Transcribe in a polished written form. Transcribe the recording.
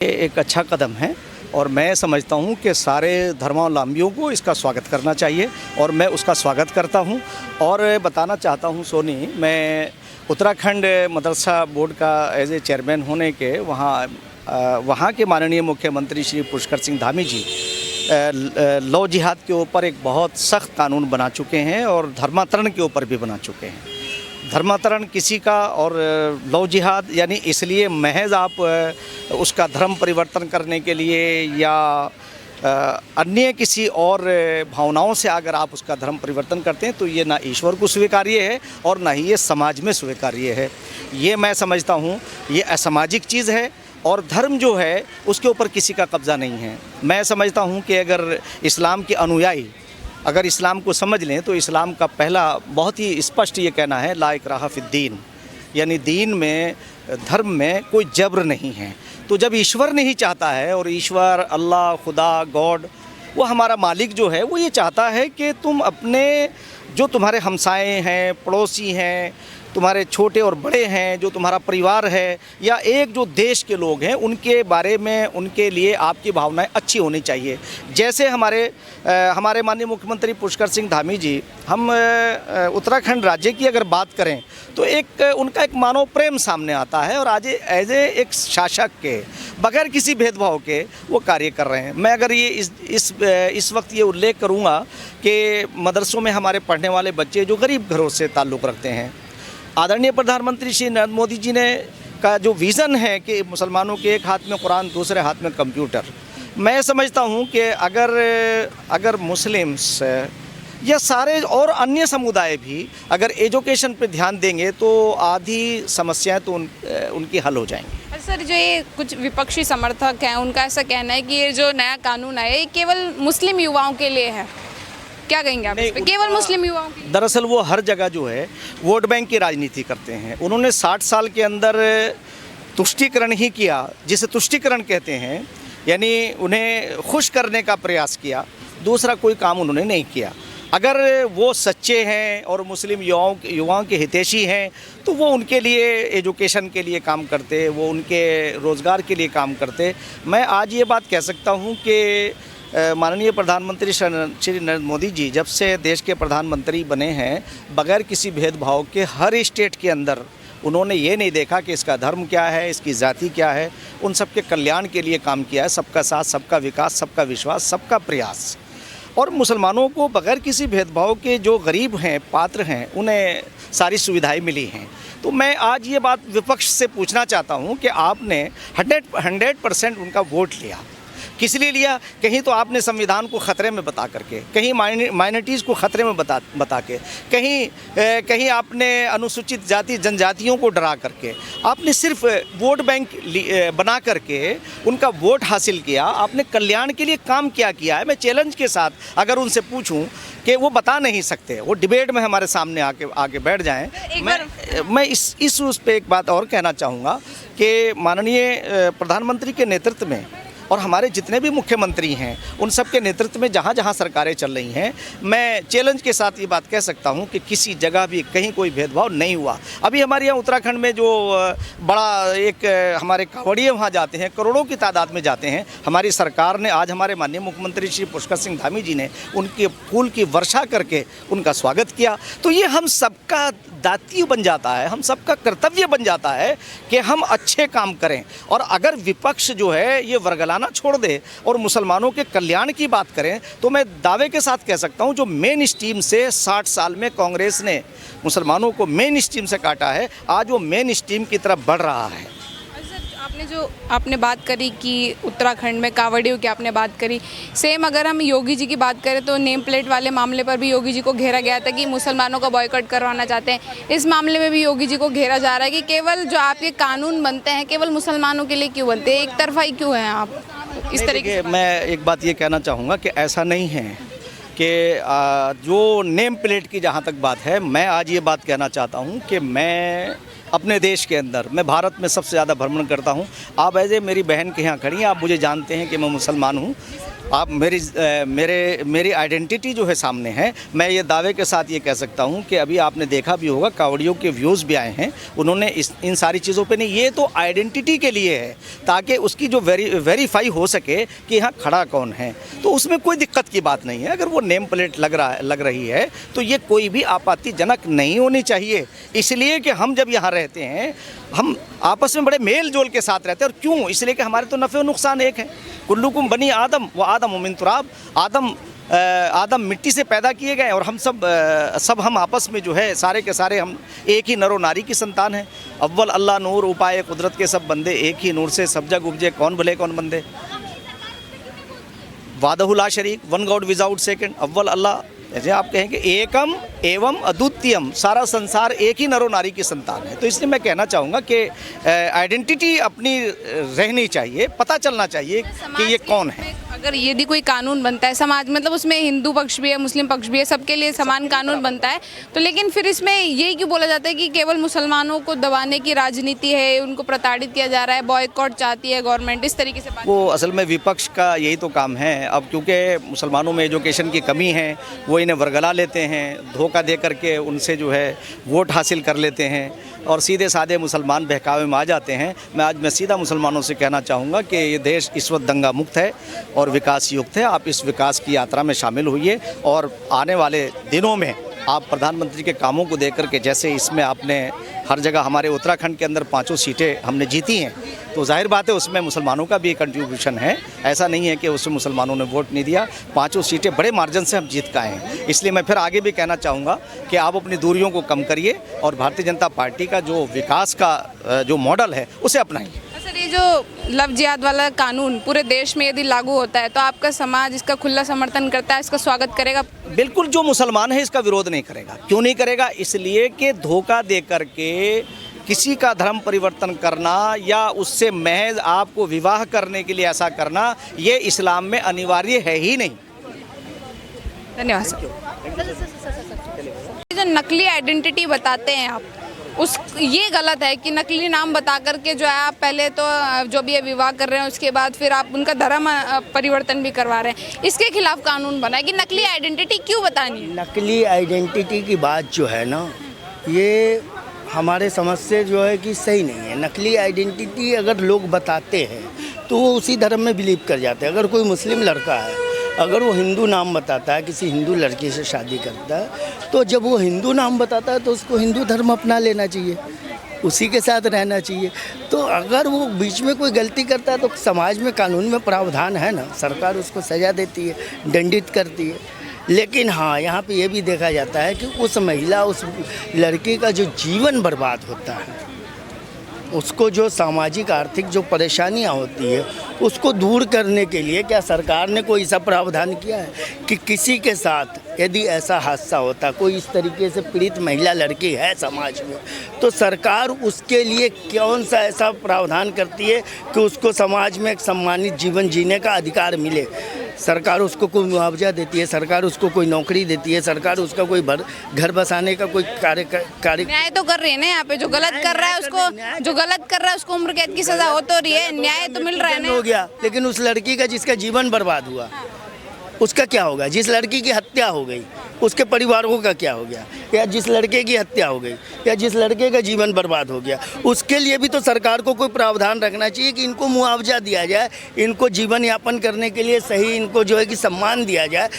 ये एक अच्छा कदम है और मैं समझता हूँ कि सारे धर्मावलंबियों को इसका स्वागत करना चाहिए और मैं उसका स्वागत करता हूँ। और बताना चाहता हूँ सोनी, मैं उत्तराखंड मदरसा बोर्ड का एज ए चेयरमैन होने के वहाँ के माननीय मुख्यमंत्री श्री पुष्कर सिंह धामी जी लव जिहाद के ऊपर एक बहुत सख्त कानून बना चुके हैं और धर्मांतरण के ऊपर भी बना चुके हैं। धर्मांतरण किसी का और लव जिहाद यानी इसलिए महज आप उसका धर्म परिवर्तन करने के लिए या अन्य किसी और भावनाओं से अगर आप उसका धर्म परिवर्तन करते हैं तो ये ना ईश्वर को स्वीकार्य है और ना ही ये समाज में स्वीकार्य है। ये मैं समझता हूँ ये असामाजिक चीज़ है और धर्म जो है उसके ऊपर किसी का कब्ज़ा नहीं है। मैं समझता हूँ कि अगर इस्लाम के अनुयायी अगर इस्लाम को समझ लें तो इस्लाम का पहला बहुत ही स्पष्ट ये कहना है ला इकराहा फिद्दीन, यानी दीन में धर्म में कोई जबर नहीं है। तो जब ईश्वर नहीं चाहता है और ईश्वर अल्लाह खुदा गॉड वो हमारा मालिक जो है वो ये चाहता है कि तुम अपने जो तुम्हारे हमसाए हैं, पड़ोसी हैं, तुम्हारे छोटे और बड़े हैं, जो तुम्हारा परिवार है या एक जो देश के लोग हैं उनके बारे में उनके लिए आपकी भावनाएं अच्छी होनी चाहिए। जैसे हमारे माननीय मुख्यमंत्री पुष्कर सिंह धामी जी, हम उत्तराखंड राज्य की अगर बात करें तो एक उनका एक मानव प्रेम सामने आता है और आज एज ए एक शासक के बगैर किसी भेदभाव के वो कार्य कर रहे हैं। मैं अगर ये इस वक्त ये उल्लेख करूँगा कि मदरसों में हमारे पढ़ने वाले बच्चे जो गरीब घरों से ताल्लुक़ रखते हैं, आदरणीय प्रधानमंत्री श्री नरेंद्र मोदी जी ने का जो विज़न है कि मुसलमानों के एक हाथ में कुरान दूसरे हाथ में कंप्यूटर, मैं समझता हूँ कि अगर मुस्लिम्स या सारे और अन्य समुदाय भी अगर एजुकेशन पे ध्यान देंगे तो आधी समस्याएं तो उनकी हल हो जाएंगी। सर, जो ये कुछ विपक्षी समर्थक हैं उनका ऐसा कहना है कि ये जो नया कानून आया ये केवल मुस्लिम युवाओं के लिए है, क्या कहेंगे आप इस पे? केवल मुस्लिम युवाओं के लिए? दरअसल वो हर जगह जो है वोट बैंक की राजनीति करते हैं। उन्होंने 60 साल के अंदर तुष्टीकरण ही किया, जिसे तुष्टीकरण कहते हैं, यानी उन्हें खुश करने का प्रयास किया, दूसरा कोई काम उन्होंने नहीं किया। अगर वो सच्चे हैं और मुस्लिम युवाओं के हितैषी हैं तो वो उनके लिए एजुकेशन के लिए काम करते, वो उनके रोज़गार के लिए काम करते। मैं आज ये बात कह सकता हूँ कि माननीय प्रधानमंत्री श्री नरेंद्र मोदी जी जब से देश के प्रधानमंत्री बने हैं, बगैर किसी भेदभाव के हर स्टेट के अंदर उन्होंने ये नहीं देखा कि इसका धर्म क्या है, इसकी जाति क्या है, उन सबके कल्याण के लिए काम किया है। सबका साथ, सबका विकास, सबका विश्वास, सबका प्रयास। और मुसलमानों को बगैर किसी भेदभाव के जो गरीब हैं, पात्र हैं, उन्हें सारी सुविधाएं मिली हैं। तो मैं आज ये बात विपक्ष से पूछना चाहता हूँ कि आपने 100% उनका वोट लिया, किस लिए लिया? कहीं तो आपने संविधान को ख़तरे में बता करके, कहीं माइनॉरिटीज़ को ख़तरे में बता के, कहीं आपने अनुसूचित जाति जनजातियों को डरा करके, आपने सिर्फ वोट बैंक बना करके उनका वोट हासिल किया। आपने कल्याण के लिए काम क्या किया है? मैं चैलेंज के साथ अगर उनसे पूछूं कि वो बता नहीं सकते, वो डिबेट में हमारे सामने आके बैठ जाएं। मैं इस उस पर एक बात और कहना चाहूँगा कि माननीय प्रधानमंत्री के नेतृत्व में और हमारे जितने भी मुख्यमंत्री हैं उन सब के नेतृत्व में जहाँ जहाँ सरकारें चल रही हैं, मैं चैलेंज के साथ ये बात कह सकता हूँ कि किसी जगह भी कहीं कोई भेदभाव नहीं हुआ। अभी हमारे यहाँ उत्तराखंड में जो बड़ा एक हमारे कांवड़िए वहाँ जाते हैं, करोड़ों की तादाद में जाते हैं, हमारी सरकार ने आज हमारे माननीय मुख्यमंत्री श्री पुष्कर सिंह धामी जी ने उनके फूल की वर्षा करके उनका स्वागत किया। तो ये हम सबका दायित्व बन जाता है, हम सबका कर्तव्य बन जाता है कि हम अच्छे काम करें। और अगर विपक्ष जो है ये वर्गलाना छोड़ दे और मुसलमानों के कल्याण की बात करें तो मैं दावे के साथ कह सकता हूं जो मेन स्ट्रीम से 60 साल में कांग्रेस ने मुसलमानों को मेन स्ट्रीम से काटा है, आज वो मेन स्ट्रीम की तरफ बढ़ रहा है। आपने बात करी कि उत्तराखंड में कांवड़ियों की आपने बात करी, सेम अगर हम योगी जी की बात करें तो नेम प्लेट वाले मामले पर भी योगी जी को घेरा गया था कि मुसलमानों का बॉयकॉट करवाना चाहते हैं। इस मामले में भी योगी जी को घेरा जा रहा है कि केवल जो आपके कानून बनते हैं केवल मुसलमानों के लिए क्यों बनते हैं, एक तरफा ही क्यों हैं आप इस तरीके से? मैं एक बात ये कहना चाहूँगा कि ऐसा नहीं है कि जो नेम प्लेट की जहाँ तक बात है, मैं आज ये बात कहना चाहता हूँ कि मैं अपने देश के अंदर। मैं भारत में सबसे ज़्यादा भ्रमण करता हूँ। आप ऐसे मेरी बहन के यहाँ खड़ी हैं, आप मुझे जानते हैं कि मैं मुसलमान हूँ। आप मेरी आइडेंटिटी जो है सामने है। मैं ये दावे के साथ ये कह सकता हूँ कि अभी आपने देखा भी होगा, कावड़ियों के व्यूज़ भी आए हैं। उन्होंने इन सारी चीज़ों पे नहीं, ये तो आइडेंटिटी के लिए है, ताकि उसकी जो वेरीफाई हो सके कि यहाँ खड़ा कौन है। तो उसमें कोई दिक्कत की बात नहीं है। अगर वो नेम प्लेट लग रही है तो ये कोई भी आपत्तिजनक नहीं होनी चाहिए। इसलिए कि हम जब यहाँ रहते हैं, हम आपस में बड़े मेल जोल के साथ रहते हैं। और क्यों? इसलिए कि हमारे तो नफ़े और नुकसान एक है। कुल्लुकुम बनी आदम व आदम मिन तुराब। आदम मिट्टी से पैदा किए गए और हम सब हम आपस में जो है सारे के सारे हम एक ही नर और नारी की संतान हैं। अव्वल अल्लाह नूर, उपाय कुदरत के सब बंदे, एक ही नूर से सब जग उपजे, कौन भले कौन बंदे। वादहुला शरीक, वन गॉड विदाउट सेकंड। अव्वल अल्लाह, जैसे आप कहेंगे एकम एवं अद्वितीयम, सारा संसार एक ही नरो नारी की संतान है। तो इसलिए मैं कहना चाहूँगा कि आइडेंटिटी अपनी रहनी चाहिए, पता चलना चाहिए कि ये कौन है। अगर यदि कोई कानून बनता है समाज, मतलब उसमें हिंदू पक्ष भी है, मुस्लिम पक्ष भी है, सबके लिए समान कानून बनता है, तो लेकिन फिर इसमें यही क्यों बोला जाता है कि केवल मुसलमानों को दबाने की राजनीति है, उनको प्रताड़ित किया जा रहा है, बॉयकॉट चाहती है गवर्नमेंट, इस तरीके से बात। वो असल में विपक्ष का यही तो काम है। अब क्योंकि मुसलमानों में एजुकेशन की कमी है, वो इन्हें वर्गला लेते हैं, धोखा दे करके उनसे जो है वोट हासिल कर लेते हैं और सीधे साधे मुसलमान बहकावे में आ जाते हैं। मैं सीधा मुसलमानों से कहना चाहूँगा कि ये देश इस वक्त दंगा मुक्त है और विकास युक्त है। आप इस विकास की यात्रा में शामिल होइए और आने वाले दिनों में आप प्रधानमंत्री के कामों को देख करके, जैसे इसमें आपने हर जगह हमारे उत्तराखंड के अंदर 5 सीटें हमने जीती हैं, तो जाहिर बात है उसमें मुसलमानों का भी कंट्रीब्यूशन है। ऐसा नहीं है कि उसमें मुसलमानों ने वोट नहीं दिया। 5 सीटें बड़े मार्जिन से हम जीत के आए हैं। इसलिए मैं फिर आगे भी कहना चाहूँगा कि आप अपनी दूरियों को कम करिए और भारतीय जनता पार्टी का जो विकास का जो मॉडल है उसे अपनाइए। सर, ये जो लव जिहाद वाला कानून पूरे देश में यदि लागू होता है तो आपका समाज इसका खुला समर्थन करता है, इसका स्वागत करेगा? बिल्कुल, जो मुसलमान है इसका विरोध नहीं करेगा। क्यों नहीं करेगा? इसलिए कि धोखा दे करके किसी का धर्म परिवर्तन करना या उससे महज आपको विवाह करने के लिए ऐसा करना, ये इस्लाम में अनिवार्य है ही नहीं। धन्यवाद सर। जो नकली आइडेंटिटी बताते हैं आप, ये गलत है कि नकली नाम बता करके जो है आप पहले तो जो भी विवाह कर रहे हैं उसके बाद फिर आप उनका धर्म परिवर्तन भी करवा रहे हैं। इसके खिलाफ कानून बना है कि नकली आइडेंटिटी क्यों बतानी है? नकली आइडेंटिटी की बात जो है ना, ये हमारे समझ से जो है कि सही नहीं है। नकली आइडेंटिटी अगर लोग बताते हैं तो वो उसी धर्म में बिलीव कर जाते हैं। अगर कोई मुस्लिम लड़का है, अगर वो हिंदू नाम बताता है, किसी हिंदू लड़की से शादी करता है, तो जब वो हिंदू नाम बताता है तो उसको हिंदू धर्म अपना लेना चाहिए, उसी के साथ रहना चाहिए। तो अगर वो बीच में कोई गलती करता है तो समाज में कानून में प्रावधान है ना, सरकार उसको सज़ा देती है, दंडित करती है। लेकिन हाँ, यहाँ पे ये भी देखा जाता है कि उस महिला, उस लड़की का जो जीवन बर्बाद होता है, उसको जो सामाजिक आर्थिक जो परेशानियाँ होती है उसको दूर करने के लिए क्या सरकार ने कोई ऐसा प्रावधान किया है कि किसी के साथ यदि ऐसा हादसा होता, कोई इस तरीके से पीड़ित महिला लड़की है समाज में, तो सरकार उसके लिए कौन सा ऐसा प्रावधान करती है कि उसको समाज में एक सम्मानित जीवन जीने का अधिकार मिले? सरकार उसको कोई मुआवजा देती है, सरकार उसको कोई नौकरी देती है, सरकार उसका कोई घर बसाने का कोई कार्य न्याय तो कर रही है ना यहाँ पे। जो गलत कर रहा है उसको उम्र कैद की सजा हो तो रही है, न्याय तो मिल रहा है ना। हो गया, लेकिन उस लड़की का जिसका जीवन बर्बाद हुआ उसका क्या होगा? जिस लड़की की हत्या हो गई उसके परिवारों का क्या हो गया? या जिस लड़के की हत्या हो गई या जिस लड़के का जीवन बर्बाद हो गया, उसके लिए भी तो सरकार को कोई प्रावधान रखना चाहिए कि इनको मुआवजा दिया जाए, इनको जीवन यापन करने के लिए सही इनको जो है कि सम्मान दिया जाए।